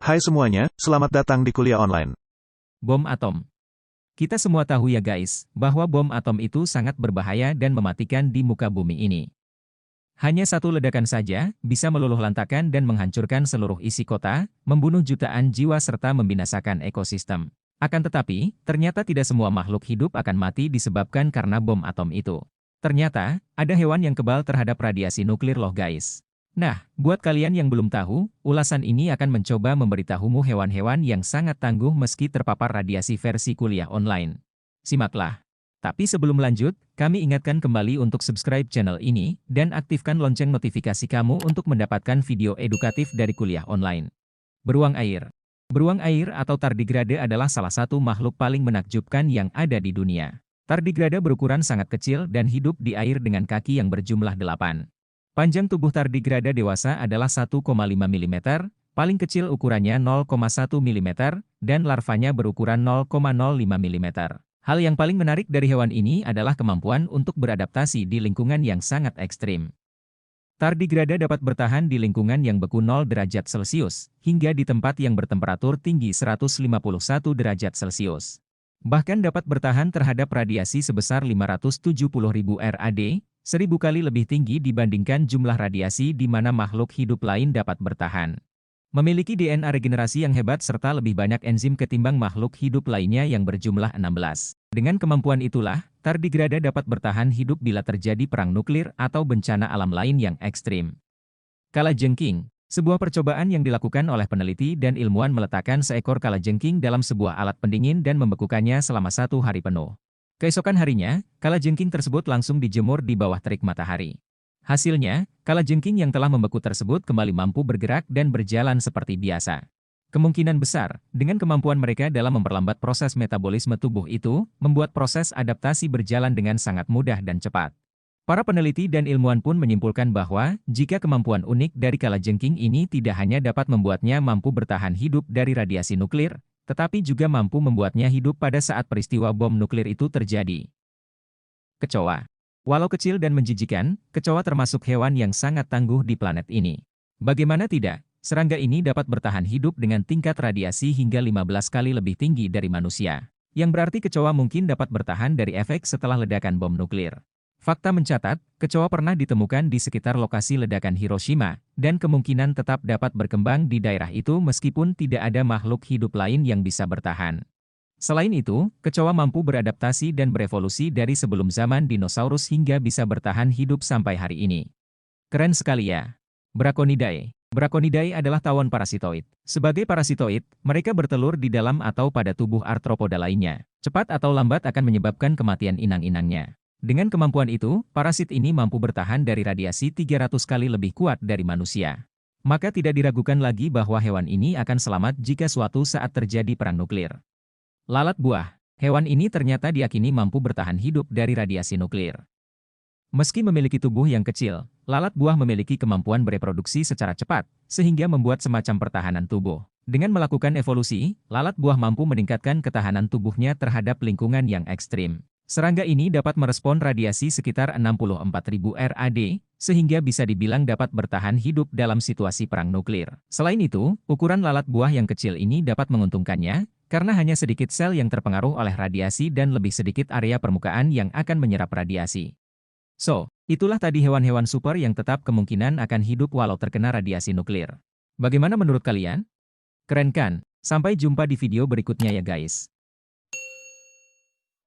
Hai semuanya, selamat datang di kuliah online. Bom atom. Kita semua tahu ya guys, bahwa bom atom itu sangat berbahaya dan mematikan di muka bumi ini. Hanya satu ledakan saja, bisa meluluhlantakkan dan menghancurkan seluruh isi kota, membunuh jutaan jiwa serta membinasakan ekosistem. Akan tetapi, ternyata tidak semua makhluk hidup akan mati disebabkan karena bom atom itu. Ternyata, ada hewan yang kebal terhadap radiasi nuklir loh guys. Nah, buat kalian yang belum tahu, ulasan ini akan mencoba memberitahumu hewan-hewan yang sangat tangguh meski terpapar radiasi versi kuliah online. Simaklah. Tapi sebelum lanjut, kami ingatkan kembali untuk subscribe channel ini, dan aktifkan lonceng notifikasi kamu untuk mendapatkan video edukatif dari kuliah online. Beruang air. Beruang air atau tardigrade adalah salah satu makhluk paling menakjubkan yang ada di dunia. Tardigrade berukuran sangat kecil dan hidup di air dengan kaki yang berjumlah 8. Panjang tubuh tardigrade dewasa adalah 1,5 mm, paling kecil ukurannya 0,1 mm, dan larvanya berukuran 0,05 mm. Hal yang paling menarik dari hewan ini adalah kemampuan untuk beradaptasi di lingkungan yang sangat ekstrim. Tardigrade dapat bertahan di lingkungan yang beku 0 derajat Celcius, hingga di tempat yang bertemperatur tinggi 151 derajat Celcius. Bahkan dapat bertahan terhadap radiasi sebesar 570.000 rad, 1000 kali lebih tinggi dibandingkan jumlah radiasi di mana makhluk hidup lain dapat bertahan. Memiliki DNA regenerasi yang hebat serta lebih banyak enzim ketimbang makhluk hidup lainnya yang berjumlah 16. Dengan kemampuan itulah, tardigrade dapat bertahan hidup bila terjadi perang nuklir atau bencana alam lain yang ekstrim. Kalajengking. Sebuah percobaan yang dilakukan oleh peneliti dan ilmuwan meletakkan seekor kalajengking dalam sebuah alat pendingin dan membekukannya selama 1 hari penuh. Keesokan harinya, kalajengking tersebut langsung dijemur di bawah terik matahari. Hasilnya, kalajengking yang telah membeku tersebut kembali mampu bergerak dan berjalan seperti biasa. Kemungkinan besar, dengan kemampuan mereka dalam memperlambat proses metabolisme tubuh itu, membuat proses adaptasi berjalan dengan sangat mudah dan cepat. Para peneliti dan ilmuwan pun menyimpulkan bahwa, jika kemampuan unik dari kalajengking ini tidak hanya dapat membuatnya mampu bertahan hidup dari radiasi nuklir, tetapi juga mampu membuatnya hidup pada saat peristiwa bom nuklir itu terjadi. Kecoa. Walau kecil dan menjijikan, kecoa termasuk hewan yang sangat tangguh di planet ini. Bagaimana tidak, serangga ini dapat bertahan hidup dengan tingkat radiasi hingga 15 kali lebih tinggi dari manusia. Yang berarti kecoa mungkin dapat bertahan dari efek setelah ledakan bom nuklir. Fakta mencatat, kecoa pernah ditemukan di sekitar lokasi ledakan Hiroshima, dan kemungkinan tetap dapat berkembang di daerah itu meskipun tidak ada makhluk hidup lain yang bisa bertahan. Selain itu, kecoa mampu beradaptasi dan berevolusi dari sebelum zaman dinosaurus hingga bisa bertahan hidup sampai hari ini. Keren sekali ya. Braconidae. Braconidae adalah tawon parasitoid. Sebagai parasitoid, mereka bertelur di dalam atau pada tubuh arthropoda lainnya. Cepat atau lambat akan menyebabkan kematian inang-inangnya. Dengan kemampuan itu, parasit ini mampu bertahan dari radiasi 300 kali lebih kuat dari manusia. Maka tidak diragukan lagi bahwa hewan ini akan selamat jika suatu saat terjadi perang nuklir. Lalat buah. Hewan ini ternyata diyakini mampu bertahan hidup dari radiasi nuklir. Meski memiliki tubuh yang kecil, lalat buah memiliki kemampuan bereproduksi secara cepat, sehingga membuat semacam pertahanan tubuh. Dengan melakukan evolusi, lalat buah mampu meningkatkan ketahanan tubuhnya terhadap lingkungan yang ekstrim. Serangga ini dapat merespon radiasi sekitar 64.000 rad, sehingga bisa dibilang dapat bertahan hidup dalam situasi perang nuklir. Selain itu, ukuran lalat buah yang kecil ini dapat menguntungkannya, karena hanya sedikit sel yang terpengaruh oleh radiasi dan lebih sedikit area permukaan yang akan menyerap radiasi. So, itulah tadi hewan-hewan super yang tetap kemungkinan akan hidup walau terkena radiasi nuklir. Bagaimana menurut kalian? Keren kan? Sampai jumpa di video berikutnya ya guys.